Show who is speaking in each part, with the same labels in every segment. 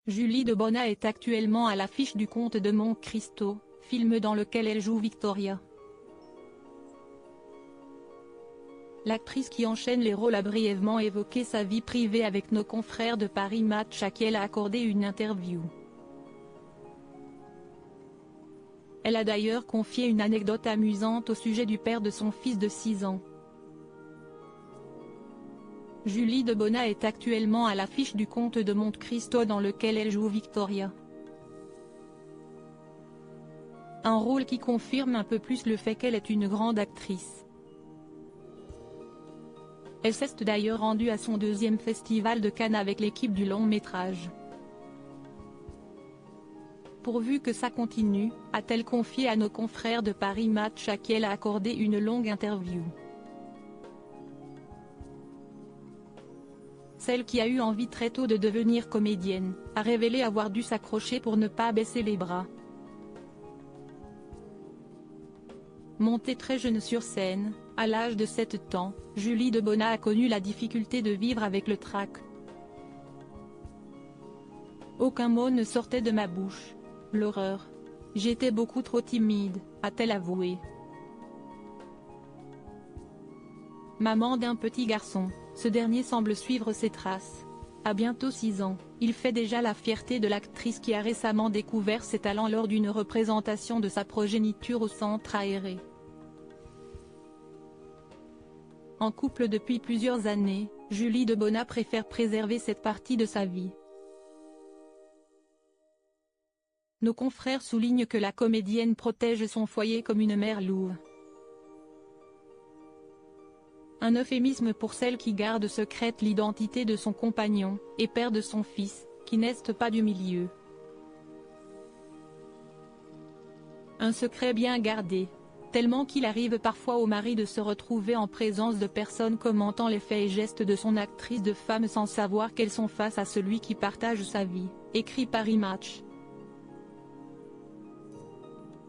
Speaker 1: Julie Debona est actuellement à l'affiche du Comte de Monte Cristo, film dans lequel elle joue Victoria. L'actrice qui enchaîne les rôles a brièvement évoqué sa vie privée avec nos confrères de Paris Match à qui elle a accordé une interview. Elle a d'ailleurs confié une anecdote amusante au sujet du père de son fils de 6 ans. Julie Debona est actuellement à l'affiche du Comte de Monte Cristo dans lequel elle joue Victoria. Un rôle qui confirme un peu plus le fait qu'elle est une grande actrice. Elle s'est d'ailleurs rendue à son 2e festival de Cannes avec l'équipe du long métrage. Pourvu que ça continue, a-t-elle confié à nos confrères de Paris Match à qui elle a accordé une longue interview. Celle qui a eu envie très tôt de devenir comédienne, a révélé avoir dû s'accrocher pour ne pas baisser les bras. Montée très jeune sur scène, à l'âge de 7 ans, Julie Debona a connu la difficulté de vivre avec le trac. Aucun mot ne sortait de ma bouche. L'horreur. J'étais beaucoup trop timide, a-t-elle avoué. Maman d'un petit garçon, ce dernier semble suivre ses traces. À bientôt 6 ans, il fait déjà la fierté de l'actrice qui a récemment découvert ses talents lors d'une représentation de sa progéniture au centre aéré. En couple depuis plusieurs années, Julie Debona préfère préserver cette partie de sa vie. Nos confrères soulignent que la comédienne protège son foyer comme une mère louve. Un euphémisme pour celle qui garde secrète l'identité de son compagnon, et père de son fils, qui n'est pas du milieu. Un secret bien gardé, tellement qu'il arrive parfois au mari de se retrouver en présence de personnes commentant les faits et gestes de son actrice de femme sans savoir qu'elles sont face à celui qui partage sa vie, écrit Paris Match.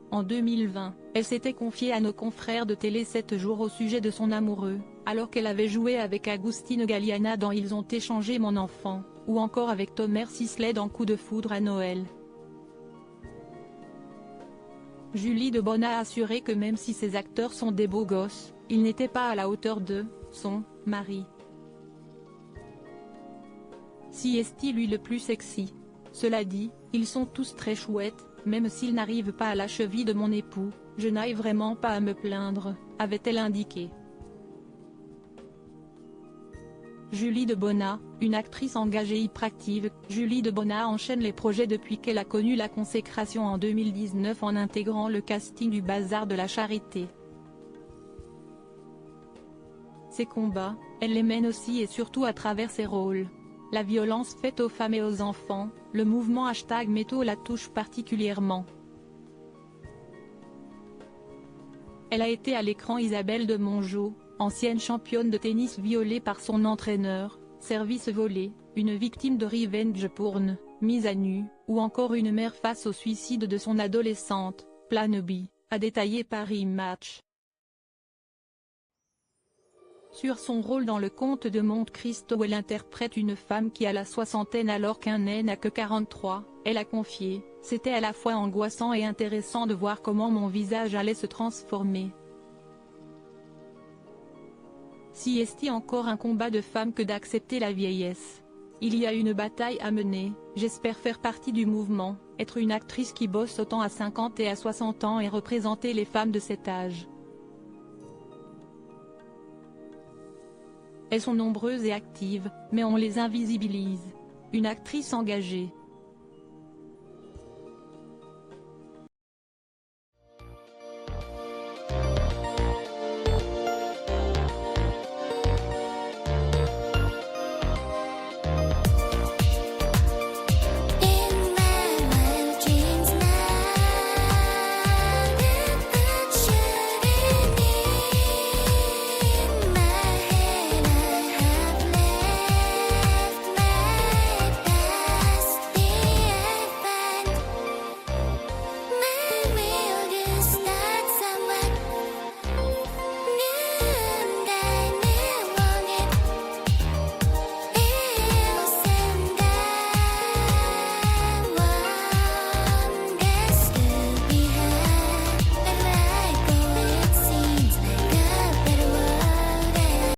Speaker 1: En 2020, elle s'était confiée à nos confrères de Télé 7 jours au sujet de son amoureux, alors qu'elle avait joué avec Agustin Galliana dans Ils ont échangé mon enfant, ou encore avec Thomas Sisley dans Coup de foudre à Noël. Julie Debona a assuré que même si ces acteurs sont des beaux gosses, ils n'étaient pas à la hauteur de son mari. Si est-il lui le plus sexy. Cela dit, ils sont tous très chouettes. Même s'il n'arrive pas à la cheville de mon époux, je n'aille vraiment pas à me plaindre, avait-elle indiqué. Julie Debona, une actrice engagée hyperactive, Julie Debona enchaîne les projets depuis qu'elle a connu la consécration en 2019 en intégrant le casting du Bazar de la Charité. Ses combats, elle les mène aussi et surtout à travers ses rôles. La violence faite aux femmes et aux enfants, le mouvement #MeToo la touche particulièrement. Elle a été à l'écran Isabelle de Mongeau, ancienne championne de tennis violée par son entraîneur, service volé, une victime de revenge porn, mise à nu, ou encore une mère face au suicide de son adolescente, Planobi, a détaillé Paris Match. Sur son rôle dans le Comte de Monte Cristo où elle interprète une femme qui a la soixantaine alors qu'un nain n'a que 43, elle a confié « C'était à la fois angoissant et intéressant de voir comment mon visage allait se transformer. Si est-il encore un combat de femme que d'accepter la vieillesse. Il y a une bataille à mener, j'espère faire partie du mouvement, être une actrice qui bosse autant à 50 et à 60 ans et représenter les femmes de cet âge. » Elles sont nombreuses et actives, mais on les invisibilise. Une actrice engagée,